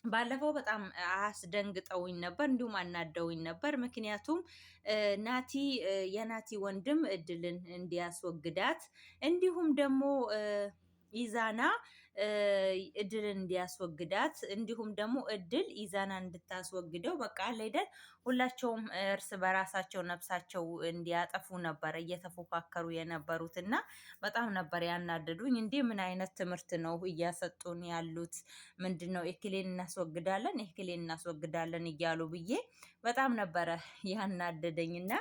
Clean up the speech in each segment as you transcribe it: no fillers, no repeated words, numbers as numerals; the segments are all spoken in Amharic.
ባለፈው በጣም አስደንግጠውኝ ነበር፣ እንዲሁም አናደውኝ ነበር። ምክንያቱም ናቲ የናቲ ወንድም እድልን እንዲያስወግዳት እንዲሁም ደግሞ ኢዛና እድልን እንዲያስወግዳት እንዲሁም ደግሞ እድል ኢዛና እንድታስወግደው በቃ አለይደል ሁላቸውም እርስ በራሳቸው ነፍሳቸው እንዲያጠፉ ነበር እየተፎካከሩ የነበሩት እና በጣም ነበር ያናደዱኝ። እንዲህ ምን አይነት ትምህርት ነው እያሰጡን ያሉት? ምንድን ነው ኤክሌን እናስወግዳለን እያሉ ብዬ በጣም ነበረ ያናደደኝ እና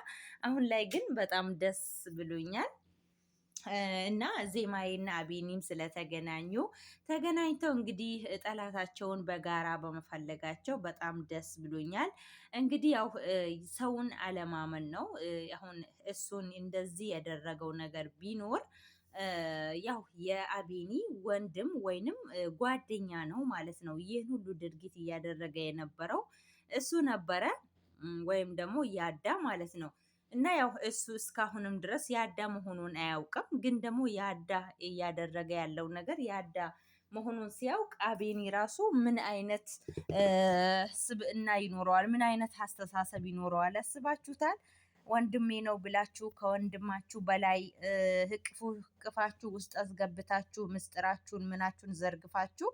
አሁን ላይ ግን በጣም ደስ ብሎኛል። እና ዜማዬና አቤኒም ተገናኝተው እንግዲህ ጠላታቸውን በጋራ በመፈለጋቸው በጣም ደስ ብሎኛል። እንግዲህ ያው ሰውን አለማመን ነው። አሁን እሱን እንደዚህ ያደረገው ነገር ቢኖር ያው የአቤኒ ወንድም ወይንም ጓደኛ ነው ማለት ነው። ይህን ሁሉ ድርጊት እያደረገ የነበረው እሱ ነበረ ወይም ደግሞ ያዳ ማለት ነው። እና ያው እሱ እስካሁንም ድረስ ያዳ መሆኑን አያውቅም። ግን ደግሞ ያዳ እያደረገ ያለው ነገር ያዳ መሆኑን ሲያውቅ አቤኒ ራሱ ምን አይነት ስብዕና ይኖረዋል? ምን አይነት አስተሳሰብ ይኖረዋል? አስባችሁታል? ወንድሜ ነው ብላችሁ ከወንድማችሁ በላይ እቅፋችሁ ውስጥ አስገብታችሁ ምስጢራችሁን ምናችሁን ዘርግፋችሁ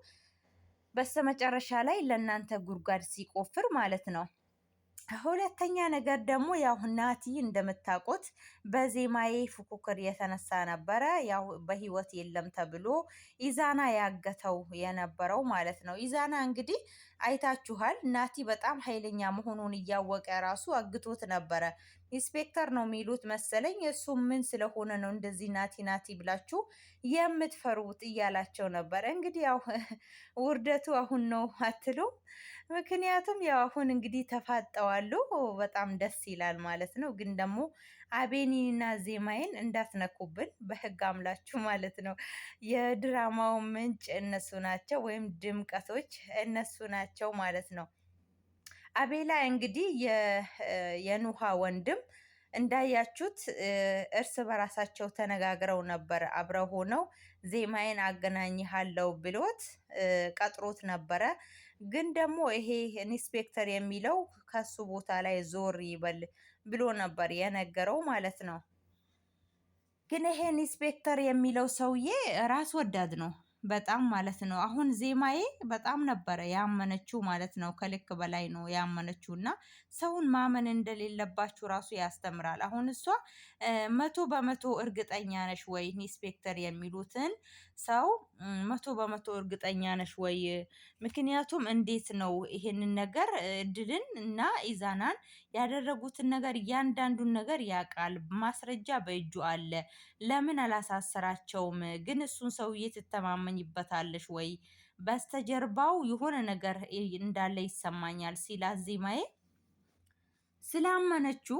በስተመጨረሻ ላይ ለእናንተ ጉድጓድ ሲቆፍር ማለት ነው። ሁለተኛ ነገር ደግሞ ያው ናቲ እንደምታውቁት በዜማዬ ፉክክር የተነሳ ነበረ ያው በህይወት የለም ተብሎ ኢዛና ያገተው የነበረው ማለት ነው። ኢዛና እንግዲህ አይታችኋል። ናቲ በጣም ኃይለኛ መሆኑን እያወቀ ራሱ አግቶት ነበረ። ኢንስፔክተር ነው የሚሉት መሰለኝ። እሱ ምን ስለሆነ ነው እንደዚህ ናቲ ናቲ ብላችሁ የምትፈሩት እያላቸው ነበር። እንግዲህ ያው ውርደቱ አሁን ነው አትሉ? ምክንያቱም ያው አሁን እንግዲህ ተፋጠዋሉ። በጣም ደስ ይላል ማለት ነው። ግን ደግሞ አቤኒና ዜማዬን እንዳትነኩብን በህግ አምላችሁ ማለት ነው። የድራማው ምንጭ እነሱ ናቸው፣ ወይም ድምቀቶች እነሱ ናቸው ማለት ነው። አቤላ እንግዲህ የኑሃ ወንድም እንዳያችሁት እርስ በራሳቸው ተነጋግረው ነበር። አብረው ሆነው ዜማዬን አገናኝሃለው ብሎት ቀጥሮት ነበረ። ግን ደግሞ ይሄ ኢንስፔክተር የሚለው ከሱ ቦታ ላይ ዞር ይበል ብሎ ነበር የነገረው ማለት ነው። ግን ይሄ ኢንስፔክተር የሚለው ሰውዬ ራስ ወዳድ ነው በጣም ማለት ነው። አሁን ዜማዬ በጣም ነበረ ያመነችው ማለት ነው። ከልክ በላይ ነው ያመነችው እና ሰውን ማመን እንደሌለባችሁ ራሱ ያስተምራል። አሁን እሷ 100% እርግጠኛ ነሽ ወይ ኢንስፔክተር የሚሉትን ሰው 100% እርግጠኛ ነሽ ወይ? ምክንያቱም እንዴት ነው ይሄንን ነገር ድልን እና ኢዛናን ያደረጉትን ነገር እያንዳንዱን ነገር ያውቃል። ማስረጃ በእጁ አለ። ለምን አላሳሰራቸውም? ግን እሱን ሰውዬ ትተማመኝበታለሽ ወይ? በስተጀርባው የሆነ ነገር እንዳለ ይሰማኛል ሲላት ዜማዬ ስላመነችው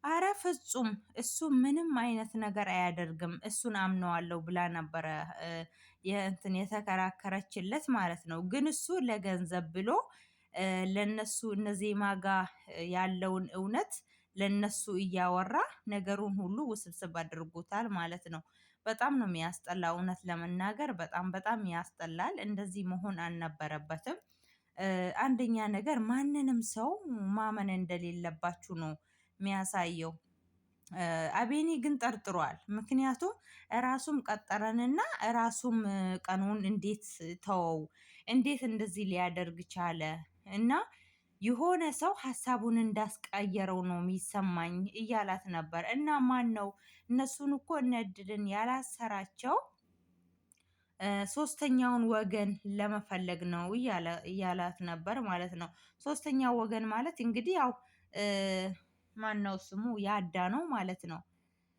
አረ ፍጹም እሱ ምንም አይነት ነገር አያደርግም እሱን አምነዋለሁ ብላ ነበረ የእንትን የተከራከረችለት ማለት ነው። ግን እሱ ለገንዘብ ብሎ ለነሱ እነዜማ ጋር ያለውን እውነት ለነሱ እያወራ ነገሩን ሁሉ ውስብስብ አድርጎታል ማለት ነው። በጣም ነው የሚያስጠላ። እውነት ለመናገር በጣም በጣም ያስጠላል። እንደዚህ መሆን አልነበረበትም። አንደኛ ነገር ማንንም ሰው ማመን እንደሌለባችሁ ነው የሚያሳየው። አቤኒ ግን ጠርጥሯል። ምክንያቱም ራሱም ቀጠረንና ራሱም ቀኑን እንዴት ተወው? እንዴት እንደዚህ ሊያደርግ ቻለ? እና የሆነ ሰው ሀሳቡን እንዳስቀየረው ነው የሚሰማኝ እያላት ነበር። እና ማን ነው እነሱን እኮ እነ እድልን ያላሰራቸው ሶስተኛውን ወገን ለመፈለግ ነው እያላት ነበር ማለት ነው። ሶስተኛው ወገን ማለት እንግዲህ ያው ማን ነው ስሙ ያዳ ነው ማለት ነው።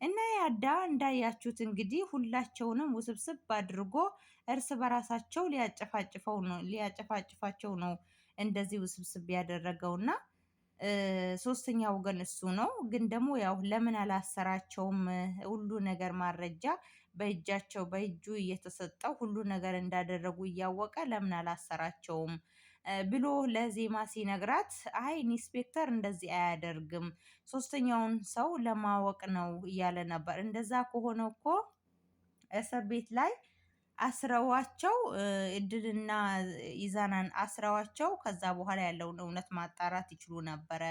እና ያዳ እንዳያችሁት እንግዲህ ሁላቸውንም ውስብስብ አድርጎ እርስ በራሳቸው ሊያጨፋጭፋቸው ነው እንደዚህ ውስብስብ ያደረገውና ሶስተኛ ወገን እሱ ነው። ግን ደግሞ ያው ለምን አላሰራቸውም? ሁሉ ነገር ማረጃ በእጁ እየተሰጠው ሁሉ ነገር እንዳደረጉ እያወቀ ለምን አላሰራቸውም ብሎ ለዜማ ሲነግራት፣ አይ ኢንስፔክተር እንደዚህ አያደርግም ሶስተኛውን ሰው ለማወቅ ነው እያለ ነበር። እንደዛ ከሆነ እኮ እስር ቤት ላይ አስረዋቸው እድልና ኢዛናን አስረዋቸው ከዛ በኋላ ያለውን እውነት ማጣራት ይችሉ ነበረ።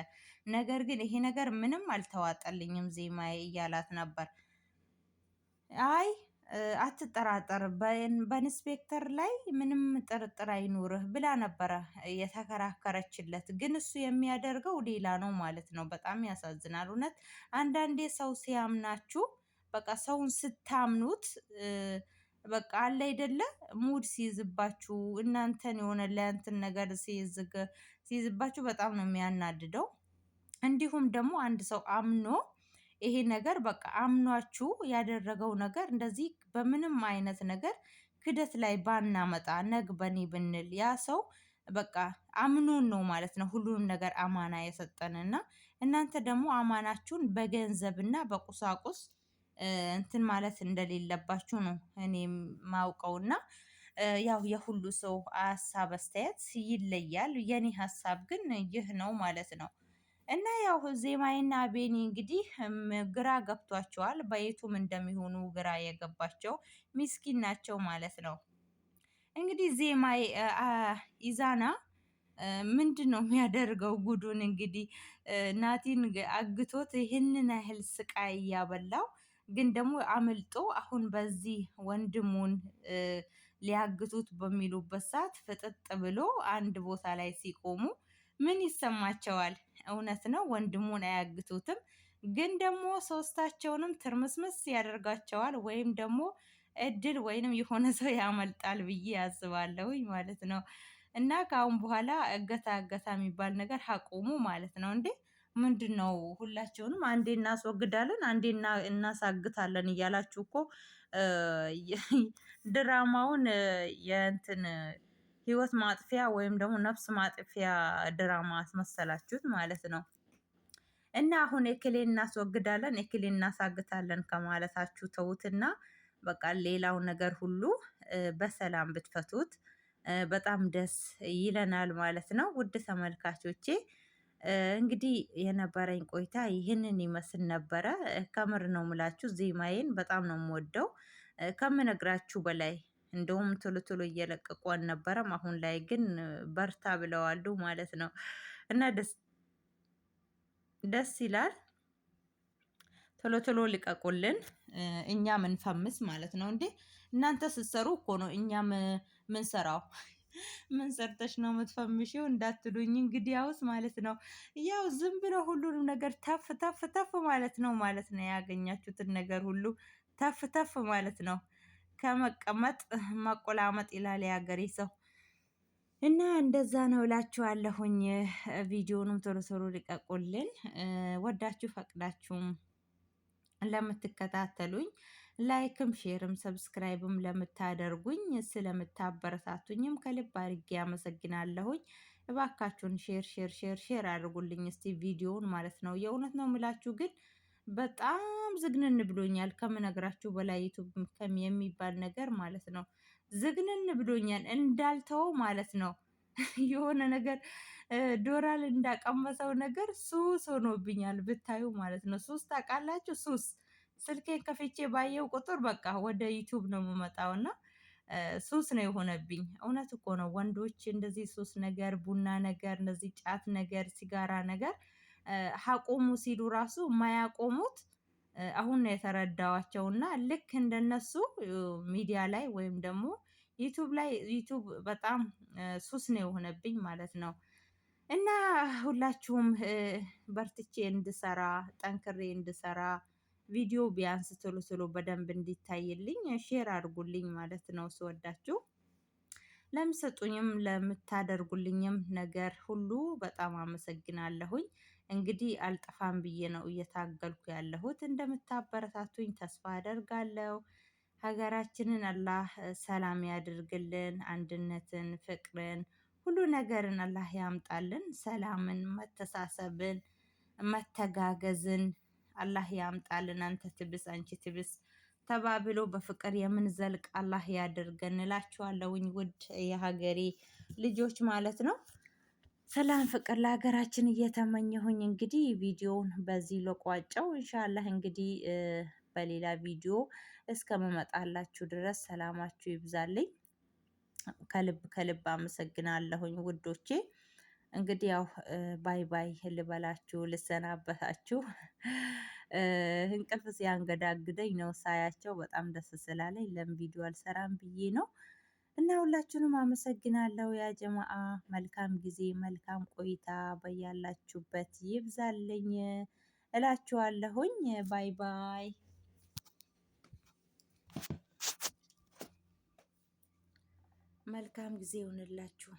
ነገር ግን ይሄ ነገር ምንም አልተዋጠልኝም ዜማዬ እያላት ነበር። አይ አትጠራጠር፣ በኢንስፔክተር ላይ ምንም ጥርጥር አይኑርህ ብላ ነበረ የተከራከረችለት። ግን እሱ የሚያደርገው ሌላ ነው ማለት ነው። በጣም ያሳዝናል እውነት። አንዳንዴ ሰው ሲያምናችሁ በቃ ሰውን ስታምኑት በቃ አለ አይደለ ሙድ ሲይዝባችሁ እናንተን የሆነ ለእንትን ነገር ሲይዝባችሁ በጣም ነው የሚያናድደው። እንዲሁም ደግሞ አንድ ሰው አምኖ ይሄ ነገር በቃ አምኗችሁ ያደረገው ነገር እንደዚህ በምንም አይነት ነገር ክደት ላይ ባናመጣ ነግ በኔ ብንል ያ ሰው በቃ አምኖን ነው ማለት ነው ሁሉንም ነገር አማና የሰጠንና እናንተ ደግሞ አማናችሁን በገንዘብና በቁሳቁስ እንትን ማለት እንደሌለባችሁ ነው እኔ ማውቀውና ያው የሁሉ ሰው ሀሳብ አስተያየት ይለያል። የኔ ሀሳብ ግን ይህ ነው ማለት ነው። እና ያው ዜማይና ቤኒ እንግዲህ ግራ ገብቷቸዋል። በየቱም እንደሚሆኑ ግራ የገባቸው ሚስኪን ናቸው ማለት ነው። እንግዲህ ዜማይ ኢዛና ምንድን ነው የሚያደርገው? ጉዱን እንግዲህ ናቲን አግቶት ይህንን ያህል ስቃይ እያበላው ግን ደግሞ አምልጦ አሁን በዚህ ወንድሙን ሊያግቱት በሚሉበት ሰዓት ፍጥጥ ብሎ አንድ ቦታ ላይ ሲቆሙ ምን ይሰማቸዋል? እውነት ነው ወንድሙን አያግቱትም፣ ግን ደግሞ ሶስታቸውንም ትርምስምስ ያደርጋቸዋል። ወይም ደግሞ እድል ወይንም የሆነ ሰው ያመልጣል ብዬ ያስባለሁኝ ማለት ነው። እና ከአሁን በኋላ እገታ የሚባል ነገር አቁሙ ማለት ነው። እንዴ ምንድን ነው? ሁላቸውንም አንዴ እናስወግዳለን አንዴ እናሳግታለን እያላችሁ እኮ ድራማውን የእንትን ህይወት ማጥፊያ ወይም ደግሞ ነፍስ ማጥፊያ ድራማ አስመሰላችሁት ማለት ነው። እና አሁን ኤክሌን እናስወግዳለን ኤክሌን እናሳግታለን ከማለታችሁ ተውትና በቃ ሌላው ነገር ሁሉ በሰላም ብትፈቱት በጣም ደስ ይለናል ማለት ነው። ውድ ተመልካቾቼ እንግዲህ የነበረኝ ቆይታ ይህንን ይመስል ነበረ። ከምር ነው ምላችሁ ዜማዬን በጣም ነው የምወደው ከምነግራችሁ በላይ። እንደውም ቶሎ ቶሎ እየለቀቁ አልነበረም። አሁን ላይ ግን በርታ ብለዋሉ ማለት ነው እና ደስ ይላል። ቶሎ ቶሎ ልቀቁልን እኛም እንፈምስ ማለት ነው። እንዴ እናንተ ስትሰሩ እኮ ነው እኛም ምንሰራው። ምን ሰርተሽ ነው የምትፈምሽው እንዳትሉኝ እንግዲያውስ ማለት ነው። ያው ዝም ብሎ ሁሉንም ነገር ተፍ ተፍ ተፍ ማለት ነው ማለት ነው። ያገኛችሁትን ነገር ሁሉ ተፍ ተፍ ማለት ነው። ከመቀመጥ መቆላመጥ ይላል የሀገሬ ሰው። እና እንደዛ ነው እላችኋለሁኝ። ቪዲዮንም ቶሎ ቶሎ ልቀቁልን። ወዳችሁ ፈቅዳችሁም ለምትከታተሉኝ ላይክም ሼርም ሰብስክራይብም ለምታደርጉኝ ስለምታበረታቱኝም ከልብ አድርጌ አመሰግናለሁኝ። እባካችሁን ሼር ሼር ሼር ሼር አድርጉልኝ እስቲ ቪዲዮውን ማለት ነው። የእውነት ነው የምላችሁ ግን በጣም ዝግንን ብሎኛል ከምነግራችሁ በላይ ዩቱብ የሚባል ነገር ማለት ነው። ዝግንን ብሎኛል እንዳልተወው ማለት ነው። የሆነ ነገር ዶራል እንዳቀመሰው ነገር ሱስ ሆኖብኛል ብታዩ ማለት ነው። ሱስ ታውቃላችሁ? ሱስ ስልኬን ከፍቼ ባየው ቁጥር በቃ ወደ ዩቱብ ነው የምመጣው እና ሱስ ነው የሆነብኝ። እውነት እኮ ነው ወንዶች እንደዚህ ሱስ ነገር፣ ቡና ነገር፣ እንደዚህ ጫት ነገር፣ ሲጋራ ነገር አቆሙ ሲሉ ራሱ የማያቆሙት አሁን ነው የተረዳዋቸው። እና ልክ እንደነሱ ሚዲያ ላይ ወይም ደግሞ ዩቱብ ላይ ዩቱብ በጣም ሱስ ነው የሆነብኝ ማለት ነው። እና ሁላችሁም በርትቼ እንድሰራ ጠንክሬ እንድሰራ ቪዲዮ ቢያንስ ቶሎ ቶሎ በደንብ እንዲታይልኝ ሼር አድርጉልኝ ማለት ነው። ስወዳችሁ ለምሰጡኝም ለምታደርጉልኝም ነገር ሁሉ በጣም አመሰግናለሁኝ። እንግዲህ አልጠፋም ብዬ ነው እየታገልኩ ያለሁት። እንደምታበረታቱኝ ተስፋ አደርጋለሁ። ሀገራችንን አላህ ሰላም ያድርግልን። አንድነትን፣ ፍቅርን፣ ሁሉ ነገርን አላህ ያምጣልን። ሰላምን፣ መተሳሰብን፣ መተጋገዝን አላህ ያምጣልን። አንተ ትብስ አንቺ ትብስ ተባብሎ በፍቅር የምንዘልቅ አላህ ያድርገን እላችኋለሁኝ። ውድ የሀገሬ ልጆች ማለት ነው። ሰላም ፍቅር ለሀገራችን እየተመኘሁኝ እንግዲህ ቪዲዮውን በዚህ ለቋጨው። ኢንሻአላህ እንግዲህ በሌላ ቪዲዮ እስከመመጣላችሁ ድረስ ሰላማችሁ ይብዛልኝ። ከልብ ከልብ አመሰግናለሁኝ ውዶቼ። እንግዲህ ያው ባይ ባይ ልበላችሁ፣ ልሰናበታችሁ። እንቅልፍ ሲያንገዳግደኝ ነው ሳያቸው በጣም ደስ ስላለኝ ለምን ቪዲዮ አልሰራም ብዬ ነው። እና ሁላችሁንም አመሰግናለሁ ያ ጀማአ። መልካም ጊዜ መልካም ቆይታ በያላችሁበት ይብዛልኝ እላችኋለሁኝ። ባይ ባይ። መልካም ጊዜ ይሁንላችሁ።